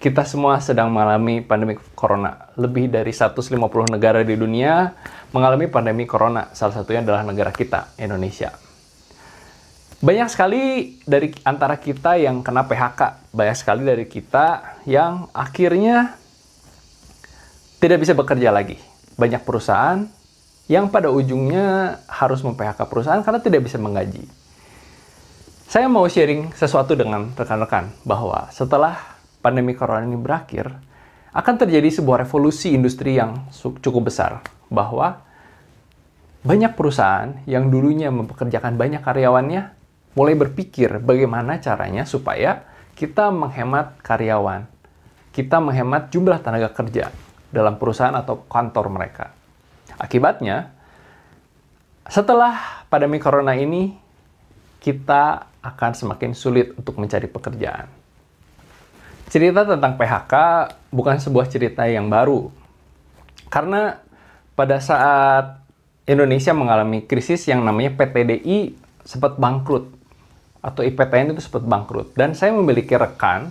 Kita semua sedang mengalami pandemi corona. Lebih dari 150 negara di dunia mengalami pandemi corona. Salah satunya adalah negara kita, Indonesia. Banyak sekali dari antara kita yang kena PHK. Banyak sekali dari kita yang akhirnya tidak bisa bekerja lagi. Banyak perusahaan yang pada ujungnya harus mem-PHK perusahaan karena tidak bisa menggaji. Saya mau sharing sesuatu dengan rekan-rekan bahwa setelah pandemi corona ini berakhir, akan terjadi sebuah revolusi industri yang cukup besar. Bahwa banyak perusahaan yang dulunya mempekerjakan banyak karyawannya, mulai berpikir bagaimana caranya supaya kita menghemat karyawan. Kita menghemat jumlah tenaga kerja dalam perusahaan atau kantor mereka. Akibatnya, setelah pandemi corona ini, kita akan semakin sulit untuk mencari pekerjaan. Cerita tentang PHK bukan sebuah cerita yang baru. Karena pada saat Indonesia mengalami krisis yang namanya PTDI sempat bangkrut. Atau IPTN itu sempat bangkrut. Dan saya memiliki rekan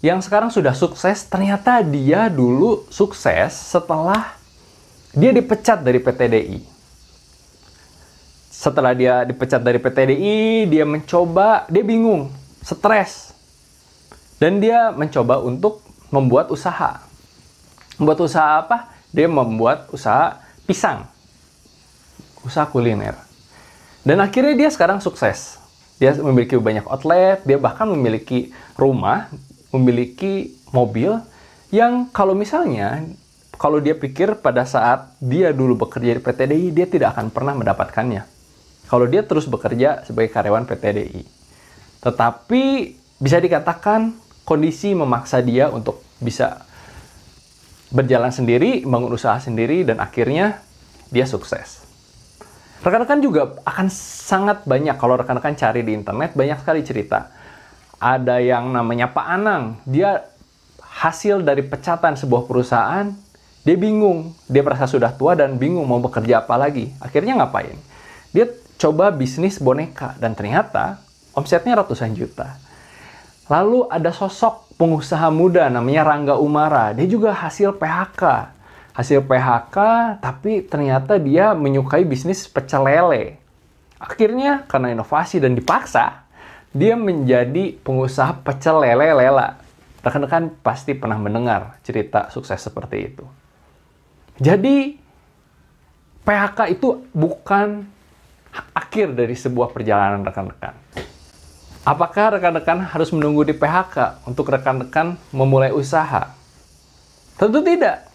yang sekarang sudah sukses. Ternyata dia dulu sukses setelah dia dipecat dari PTDI. Setelah dia dipecat dari PTDI, dia bingung, stres. Dan dia mencoba untuk membuat usaha. Membuat usaha apa? Dia membuat usaha pisang. Usaha kuliner. Dan akhirnya dia sekarang sukses. Dia memiliki banyak outlet, dia bahkan memiliki rumah, memiliki mobil, yang kalau dia pikir pada saat dia dulu bekerja di PTDI, dia tidak akan pernah mendapatkannya. Kalau dia terus bekerja sebagai karyawan PTDI. Tetapi bisa dikatakan kondisi memaksa dia untuk bisa berjalan sendiri, bangun usaha sendiri, dan akhirnya dia sukses. Rekan-rekan juga akan sangat banyak, kalau rekan-rekan cari di internet, banyak sekali cerita. Ada yang namanya Pak Anang, dia hasil dari pecatan sebuah perusahaan, dia bingung, dia merasa sudah tua dan bingung mau bekerja apa lagi. Akhirnya ngapain? Dia coba bisnis boneka, dan ternyata omsetnya ratusan juta. Lalu ada sosok pengusaha muda namanya Rangga Umara. Dia juga hasil PHK. Hasil PHK, tapi ternyata dia menyukai bisnis pecel lele. Akhirnya, karena inovasi dan dipaksa, dia menjadi pengusaha pecel lele lela. Rekan-rekan pasti pernah mendengar cerita sukses seperti itu. Jadi, PHK itu bukan akhir dari sebuah perjalanan rekan-rekan. Apakah rekan-rekan harus menunggu di PHK untuk rekan-rekan memulai usaha? Tentu tidak.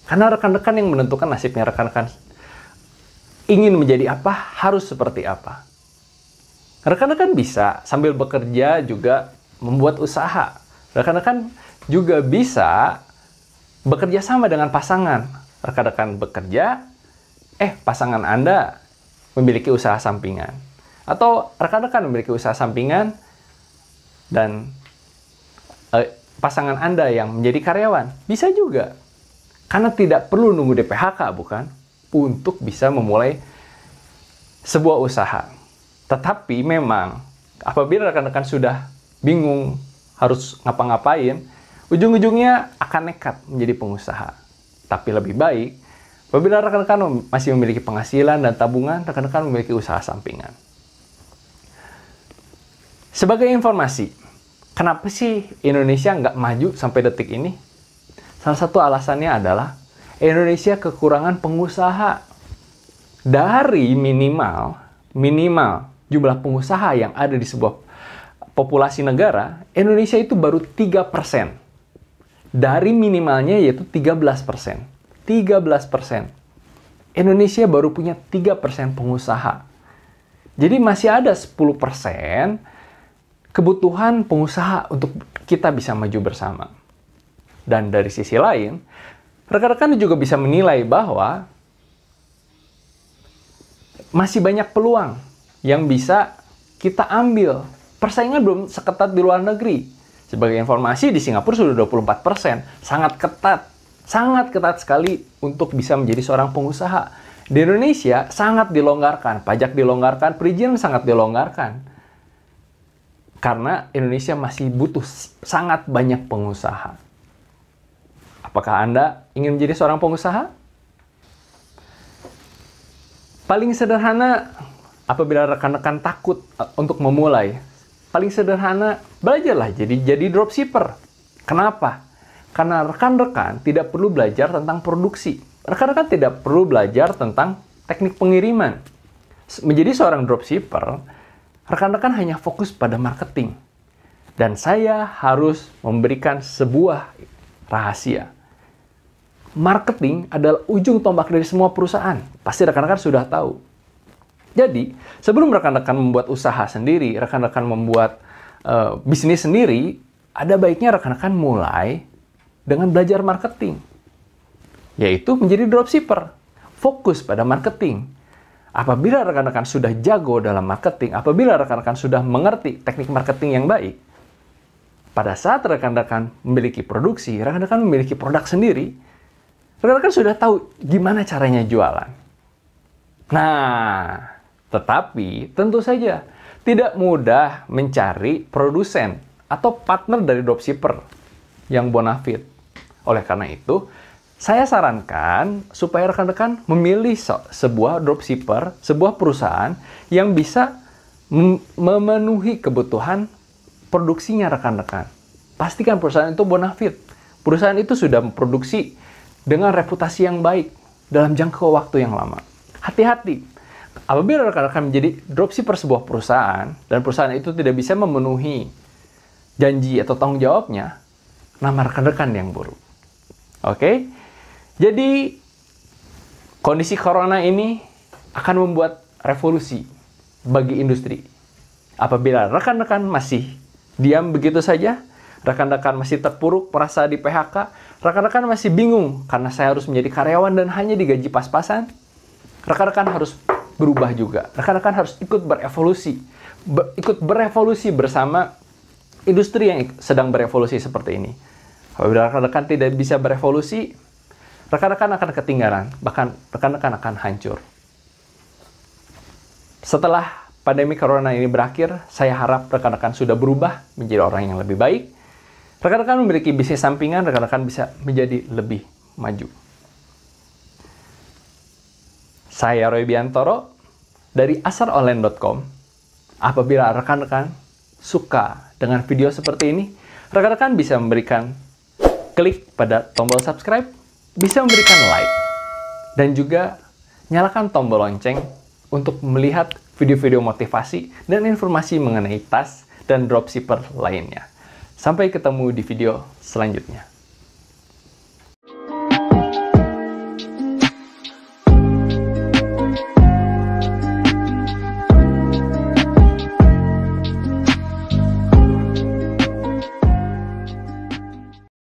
Karena rekan-rekan yang menentukan nasibnya rekan-rekan ingin menjadi apa, harus seperti apa. Rekan-rekan bisa sambil bekerja juga membuat usaha. Rekan-rekan juga bisa bekerja sama dengan pasangan. Rekan-rekan bekerja, pasangan Anda memiliki usaha sampingan. Atau rekan-rekan memiliki usaha sampingan dan pasangan Anda yang menjadi karyawan. Bisa juga. Karena tidak perlu nunggu di PHK, bukan? Untuk bisa memulai sebuah usaha. Tetapi memang, apabila rekan-rekan sudah bingung harus ngapa-ngapain, ujung-ujungnya akan nekat menjadi pengusaha. Tapi lebih baik, apabila rekan-rekan masih memiliki penghasilan dan tabungan, rekan-rekan memiliki usaha sampingan. Sebagai informasi, kenapa sih Indonesia nggak maju sampai detik ini? Salah satu alasannya adalah Indonesia kekurangan pengusaha. Dari minimal jumlah pengusaha yang ada di sebuah populasi negara, Indonesia itu baru 3%. Dari minimalnya yaitu 13%. 13%. Indonesia baru punya 3% pengusaha. Jadi masih ada 10% kebutuhan pengusaha untuk kita bisa maju bersama. Dan dari sisi lain, rekan-rekan juga bisa menilai bahwa masih banyak peluang yang bisa kita ambil. Persaingan belum seketat di luar negeri. Sebagai informasi, di Singapura sudah 24%. Sangat ketat. Sangat ketat sekali untuk bisa menjadi seorang pengusaha. Di Indonesia sangat dilonggarkan. Pajak dilonggarkan, perizinan sangat dilonggarkan. Karena Indonesia masih butuh sangat banyak pengusaha. Apakah Anda ingin menjadi seorang pengusaha? Paling sederhana, apabila rekan-rekan takut untuk memulai, paling sederhana, belajarlah jadi dropshipper. Kenapa? Karena rekan-rekan tidak perlu belajar tentang produksi. Rekan-rekan tidak perlu belajar tentang teknik pengiriman. Menjadi seorang dropshipper, rekan-rekan hanya fokus pada marketing. Dan saya harus memberikan sebuah rahasia. Marketing adalah ujung tombak dari semua perusahaan. Pasti rekan-rekan sudah tahu. Jadi, sebelum rekan-rekan membuat usaha sendiri, rekan-rekan membuat bisnis sendiri, ada baiknya rekan-rekan mulai dengan belajar marketing. Yaitu menjadi dropshipper. Fokus pada marketing. Apabila rekan-rekan sudah jago dalam marketing, apabila rekan-rekan sudah mengerti teknik marketing yang baik, pada saat rekan-rekan memiliki produksi, rekan-rekan memiliki produk sendiri, rekan-rekan sudah tahu gimana caranya jualan. Nah, tetapi tentu saja tidak mudah mencari produsen atau partner dari dropshipper yang bonafit. Oleh karena itu, saya sarankan supaya rekan-rekan memilih sebuah dropshipper, sebuah perusahaan yang bisa memenuhi kebutuhan produksinya rekan-rekan. Pastikan perusahaan itu bonafit. Perusahaan itu sudah memproduksi dengan reputasi yang baik dalam jangka waktu yang lama. Hati-hati. Apabila rekan-rekan menjadi dropshipper sebuah perusahaan dan perusahaan itu tidak bisa memenuhi janji atau tanggung jawabnya, nama rekan-rekan yang buruk. Oke? Jadi, kondisi corona ini akan membuat revolusi bagi industri. Apabila rekan-rekan masih diam begitu saja, rekan-rekan masih terpuruk, merasa di PHK, rekan-rekan masih bingung karena saya harus menjadi karyawan dan hanya digaji pas-pasan, rekan-rekan harus berubah juga. Rekan-rekan harus ikut berevolusi. Ikut berevolusi bersama industri yang sedang berevolusi seperti ini. Apabila rekan-rekan tidak bisa berevolusi, rekan-rekan akan ketinggalan, bahkan rekan-rekan akan hancur. Setelah pandemi corona ini berakhir, saya harap rekan-rekan sudah berubah menjadi orang yang lebih baik. Rekan-rekan memiliki bisnis sampingan, rekan-rekan bisa menjadi lebih maju. Saya Roy Biantoro dari asaronline.com. Apabila rekan-rekan suka dengan video seperti ini, rekan-rekan bisa memberikan klik pada tombol subscribe, bisa memberikan like, dan juga nyalakan tombol lonceng untuk melihat video-video motivasi dan informasi mengenai tas dan dropshipper lainnya. Sampai ketemu di video selanjutnya.